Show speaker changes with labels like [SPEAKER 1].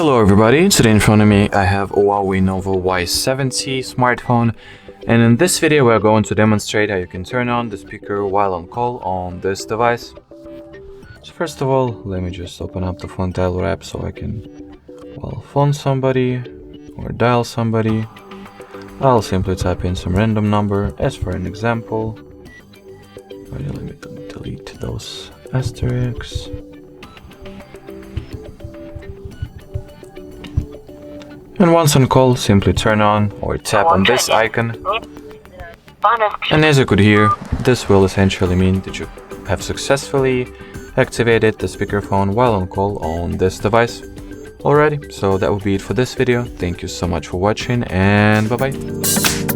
[SPEAKER 1] Hello everybody, today in front of me I have a HUAWEI Nova Y70 smartphone, and in this video we're going to demonstrate how you can turn on the speaker while on call on this device. So first of all, let me just open up the phone dialer app so I can, phone somebody or dial somebody. I'll simply type in some random number as for an example. Let me delete those asterisks. And once on call, simply turn on or tap on this icon. And as you could hear, this will essentially mean that you have successfully activated the speakerphone while on call on this device. Alrighty, so that will be it for this video. Thank you so much for watching, and bye bye.